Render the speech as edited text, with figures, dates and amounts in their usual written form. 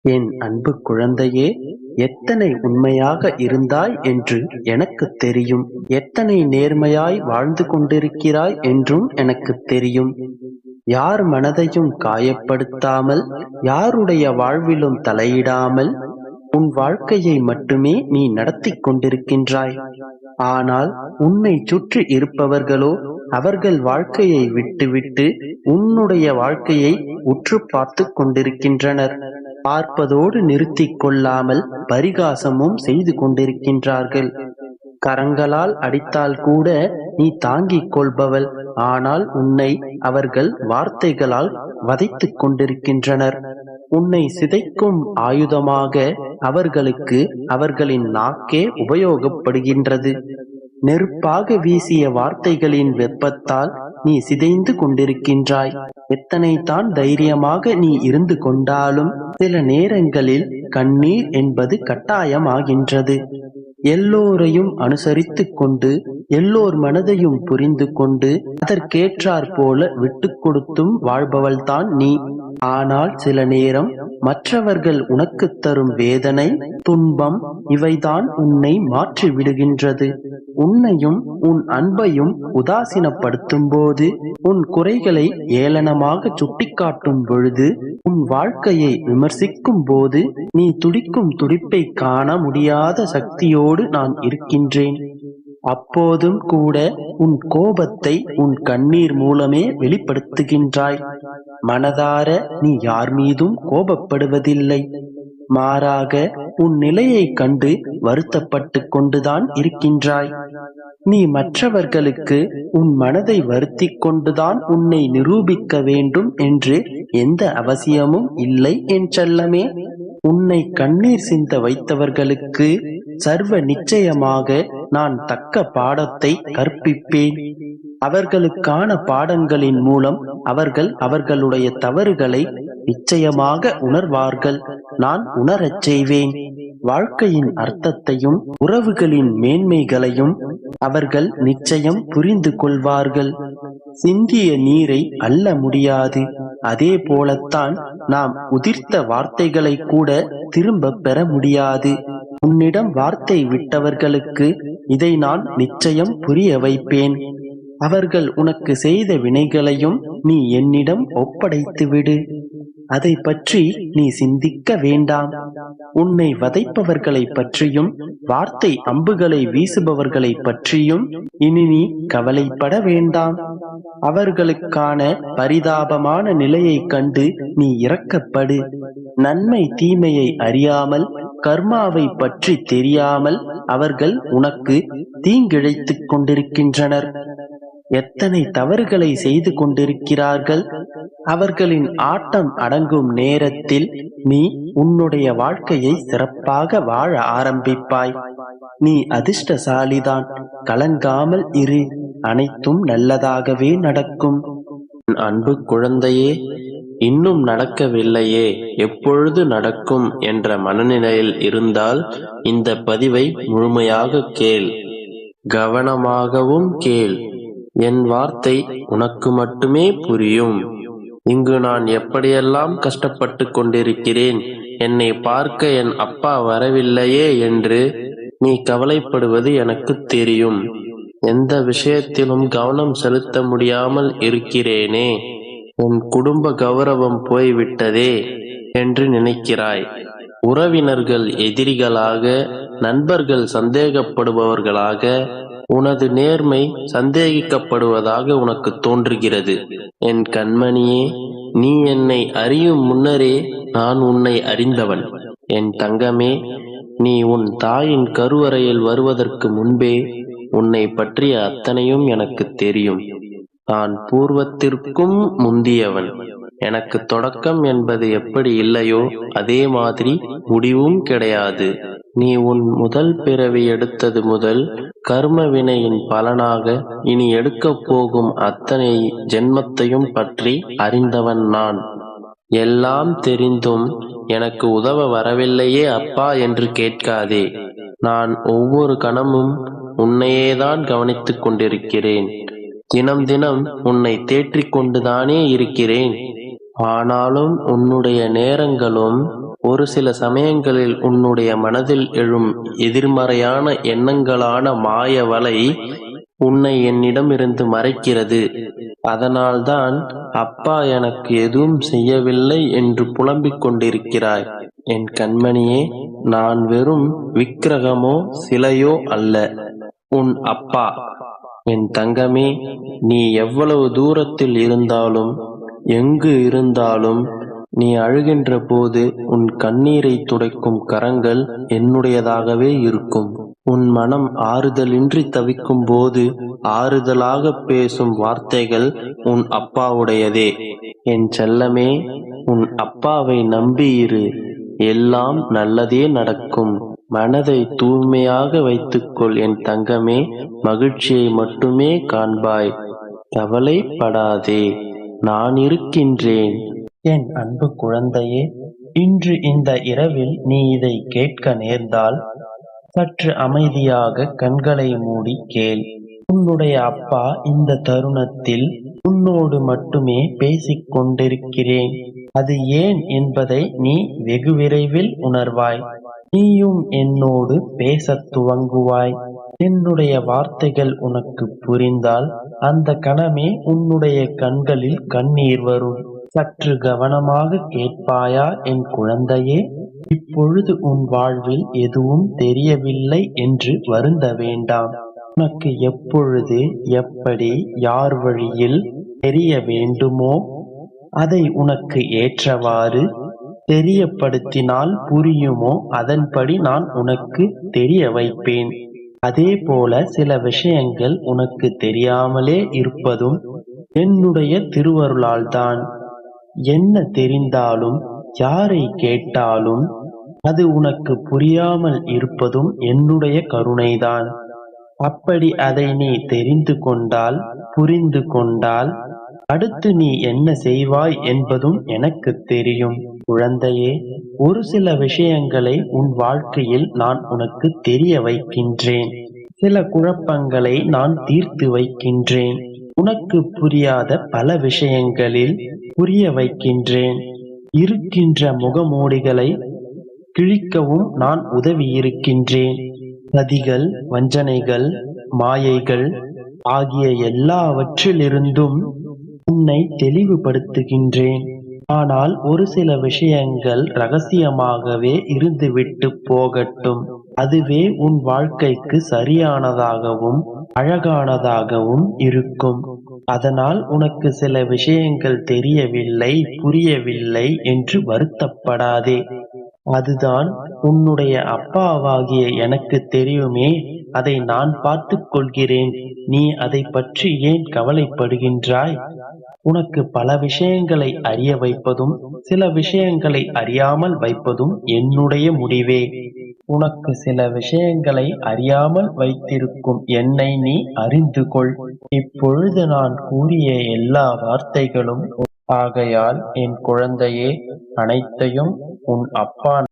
என் அன்பு குழந்தையே, எத்தனை உண்மையாக இருந்தாய் என்று எனக்குத் தெரியும். எத்தனை நேர்மையாய் வாழ்ந்து கொண்டிருக்கிறாய் என்றும் எனக்குத் தெரியும். யார் மனதையும் காயப்படுத்தாமல், யாருடைய வாழ்விலும் தலையிடாமல் உன் வாழ்க்கையை மட்டுமே நீ நடத்திக் கொண்டிருக்கின்றாய். ஆனால் உன்னை சுற்றி இருப்பவர்களோ அவர்கள் வாழ்க்கையை விட்டுவிட்டு உன்னுடைய வாழ்க்கையை உற்று பார்த்து கொண்டிருக்கின்றனர். பார்ப்பதோடு நிறுத்திக் கொள்ளாமல் பரிகாசமும் செய்து கொண்டிருக்கின்றார்கள். கரங்களால் அடித்தால் கூட நீ தாங்கிக் கொள்பவள், ஆனால் உன்னை அவர்கள் வார்த்தைகளால் வதைத்துக் கொண்டிருக்கின்றனர். உன்னை சிதைக்கும் ஆயுதமாக அவர்களுக்கு அவர்களின் நாக்கே உபயோகப்படுகின்றது. நெருப்பாக வீசிய வார்த்தைகளின் வெப்பத்தால் நீ சிதைந்து கொண்டிருக்கின்றாய். எத்தனை தான் தைரியமாக நீ இருந்து கொண்டாலும் சில நேரங்களில் கண்ணீர் என்பது கட்டாயமாகின்றது. எல்லோரையும் அனுசரித்துக் கொண்டு, எல்லோர் மனதையும் புரிந்து கொண்டு, அதற்கேற்றாற் போல விட்டு கொடுத்தும் வாழ்பவள்தான் நீ. ஆனால் சில நேரம் மற்றவர்கள் உனக்கு தரும் வேதனை, துன்பம் இவைதான் உன்னை மாற்றி விடுகின்றது. உன்னையும் உன் அன்பையும் உதாசீனப்படுத்தும் போது, உன் குறைகளை ஏளனமாக சுட்டிக்காட்டும் பொழுது, உன் வாழ்க்கையை விமர்சிக்கும் போது நீ துடிக்கும் துடிப்பை காண முடியாத சக்தியோடு நான் இருக்கின்றேன். அப்போதும் கூட உன் கோபத்தை உன் கண்ணீர் மூலமே வெளிப்படுத்துகின்றாய். மனதார நீ யார் மீதும் கோபப்படுவதில்லை. மாறாக உன் நிலையைக் கண்டு வருத்தப்பட்டு கொண்டுதான் இருக்கின்றாய். நீ மற்றவர்களுக்கு உன் மனதை வருத்திக் கொண்டுதான் உன்னை நிரூபிக்க வேண்டும் என்று எந்த அவசியமும் இல்லை என் செல்லமே. உன்னை கண்ணீர் சிந்த வைத்தவர்களுக்கு சர்வ நிச்சயமாக நான் தக்க பாடத்தை கற்பிப்பேன். அவர்களுக்கான பாடங்களின் மூலம் அவர்கள் அவர்களுடைய தவறுகளை நிச்சயமாக உணர்வார்கள். நான் உணரச் செய்வேன். வாழ்க்கையின் அர்த்தத்தையும் உறவுகளின் மேன்மைகளையும் அவர்கள் நிச்சயம் புரிந்து கொள்வார்கள். சிந்திய நீரை அள்ள முடியாது. அதே போலத்தான் நாம் உதிர்த்த வார்த்தைகளை கூட திரும்ப பெற முடியாது. உன்னிடம் வார்த்தை விட்டவர்களுக்கு இதை நான் நிச்சயம் புரிய வைப்பேன். அவர்கள் உனக்கு செய்த வினைகளையும் நீ என்னிடம் ஒப்படைத்து விடு. அதை பற்றி நீ சிந்திக்க வேண்டாம். உன்னை வதைப்பவர்களை பற்றியும் வார்த்தை அம்புகளை வீசுபவர்களை பற்றியும் இனி நீ கவலைப்பட வேண்டாம். அவர்களுக்கான பரிதாபமான நிலையைக் கண்டு நீ இரக்கப்படு. நன்மை தீமையை அறியாமல், கர்மாவை பற்றி தெரியாமல் அவர்கள் உனக்கு தீங்கிழைத்துக் கொண்டிருக்கின்றனர். எத்தனை தவறுகளை செய்து கொண்டிருக்கிறார்கள். அவர்களின் ஆட்டம் அடங்கும் நேரத்தில் நீ உன்னுடைய வாழ்க்கையை சிறப்பாக வாழ ஆரம்பிப்பாய். நீ அதிர்ஷ்டசாலிதான். கலங்காமல் இரு. அனைத்தும் நல்லதாகவே நடக்கும். அன்பு குழந்தையே, இன்னும் நடக்கவில்லையே, எப்பொழுது நடக்கும் என்ற மனநிலையில் இருந்தால் இந்த பதிவை முழுமையாக கேள். கவனமாகவும் கேள். என் வார்த்தை உனக்கு மட்டுமே புரியும். இங்கு நான் எப்படியெல்லாம் கஷ்டப்பட்டு கொண்டிருக்கிறேன், என்னை பார்க்க என் அப்பா வரவில்லையே என்று நீ கவலைப்படுவது எனக்கு தெரியும். எந்த விஷயத்திலும் கவனம் செலுத்த முடியாமல் இருக்கிறேனே, என் குடும்ப கௌரவம் போய்விட்டதே என்று நினைக்கிறாய். உறவினர்கள் எதிரிகளாக, நண்பர்கள் சந்தேகப்படுபவர்களாக, உனது நேர்மை சந்தேகிக்கப்படுவதாக உனக்கு தோன்றுகிறது. என் கண்மணியே, நீ என்னை அறியும் முன்னரே நான் உன்னை அறிந்தவன். என் தங்கமே, நீ உன் தாயின் கருவறையில் வருவதற்கு முன்பே உன்னை பற்றிய அத்தனையும் எனக்கு தெரியும். நான் பூர்வத்திற்கும் முந்தியவன். எனக்கு தொடக்கம் என்பது எப்படி இல்லையோ அதே மாதிரி முடிவும் கிடையாது. நீ உன் முதல் பிறவி எடுத்தது முதல் கர்ம வினையின் பலனாக இனி எடுக்கப் போகும் அத்தனை ஜென்மத்தையும் பற்றி அறிந்தவன் நான். எல்லாம் தெரிந்தும் எனக்கு உதவ வரவில்லையே அப்பா என்று கேட்காதே. நான் ஒவ்வொரு கணமும் உன்னையேதான் கவனித்துக் கொண்டிருக்கிறேன். தினம் தினம் உன்னை தேற்றிக் கொண்டுதானே இருக்கிறேன். ஆனாலும் உன்னுடைய நேரங்களும் ஒரு சில சமயங்களில் உன்னுடைய மனதில் எழும் எதிர்மறையான எண்ணங்களான மாய வலை உன்னை என்னிடமிருந்து மறைக்கிறது. அதனால்தான் அப்பா எனக்கு எதுவும் செய்யவில்லை என்று புலம்பிக் கொண்டிருக்கிறாய். என் கண்மணியே, நான் வெறும் விக்கிரகமோ சிலையோ அல்ல, உன் அப்பா. என் தங்கமே, நீ எவ்வளவு தூரத்தில் இருந்தாலும் எங்கு இருந்தாலும் நீ அழுகின்ற போது உன் கண்ணீரை துடைக்கும் கரங்கள் என்னுடையதாகவே இருக்கும். உன் மனம் ஆறுதலின்றி தவிக்கும் போது ஆறுதலாக பேசும் வார்த்தைகள் உன் அப்பாவுடையதே. என் செல்லமே, உன் அப்பாவை நம்பியிரு, எல்லாம் நல்லதே நடக்கும். மனதை தூய்மையாக வைத்துக்கொள் என் தங்கமே, மகிழ்ச்சியை மட்டுமே காண்பாய். கவலைப்படாதே, நான் இருக்கின்றேன். என் அன்பு குழந்தையே, இன்று இந்த இரவில் நீ இதை கேட்க நேர்ந்தால் சற்று அமைதியாக கண்களை மூடி கேள். உன்னுடைய அப்பா இந்த தருணத்தில் உன்னோடு மட்டுமே பேசிக் கொண்டிருக்கிறேன். அது ஏன் என்பதை நீ வெகு விரைவில் உணர்வாய். நீயும் என்னோடு பேசத் துவங்குவாய். என்னுடைய வார்த்தைகள் உனக்கு புரிந்தால் அந்த கணமே உன்னுடைய கண்களில் கண்ணீர் வரும். சற்று கவனமாக கேட்பாயா என் குழந்தையே? இப்பொழுது உன் வாழ்வில் எதுவும் தெரியவில்லை என்று வருந்த வேண்டாம். உனக்கு எப்பொழுது, எப்படி, யார் வழியில் தெரிய வேண்டுமோ அதை உனக்கு ஏற்றவாறு தெரியப்படுத்தினால் புரியுமோ அதன்படி நான் உனக்கு தெரிய வைப்பேன். அதே போல சில விஷயங்கள் உனக்கு தெரியாமலே இருப்பதும் என்னுடைய திருவருளால்தான். என்ன தெரிந்தாலும் யாரை கேட்டாலும் அது உனக்கு புரியாமல் இருப்பதும் என்னுடைய கருணைதான். அப்படி அதை நீ தெரிந்து கொண்டால், புரிந்து கொண்டால், அடுத்து நீ என்ன செய்வாய் என்பதும் எனக்கு தெரியும். குழந்தையே, ஒரு சில விஷயங்களை உன் வாழ்க்கையில் நான் உனக்கு தெரிய வைக்கின்றேன். சில குழப்பங்களை நான் தீர்த்து வைக்கின்றேன். உனக்கு புரியாத பல விஷயங்களில் புரிய வைக்கின்றேன். இருக்கின்ற முகமூடிகளை கிழிக்கவும் நான் உதவியிருக்கின்றேன். சதிகள், வஞ்சனைகள், மாயைகள் ஆகிய எல்லாவற்றிலிருந்தும் உன்னை தெளிவுபடுத்துகின்றேன். ஆனால் ஒரு சில விஷயங்கள் ரகசியமாகவே இருந்துவிட்டு போகட்டும். அதுவே உன் வாழ்க்கைக்கு சரியானதாகவும் அழகானதாகவும் இருக்கும். அதனால் உனக்கு சில விஷயங்கள் தெரியவில்லை, புரியவில்லை என்று வருத்தப்படாதே. அதுதான் உன்னுடைய அப்பாவாகிய எனக்கு தெரியுமே, அதை நான் பார்த்துக் கொள்கிறேன். நீ அதை பற்றி ஏன் கவலைப்படுகின்றாய்? உனக்கு பல விஷயங்களை அறிய வைப்பதும் சில விஷயங்களை அறியாமல் வைப்பதும் என்னுடைய முடிவே. உனக்கு சில விஷயங்களை அறியாமல் வைத்திருக்கும் என்னை நீ அறிந்து கொள். இப்பொழுது நான் கூறிய எல்லா வார்த்தைகளும் ஆகையால் என் குழந்தையே, அனைத்தையும் உன் அப்பா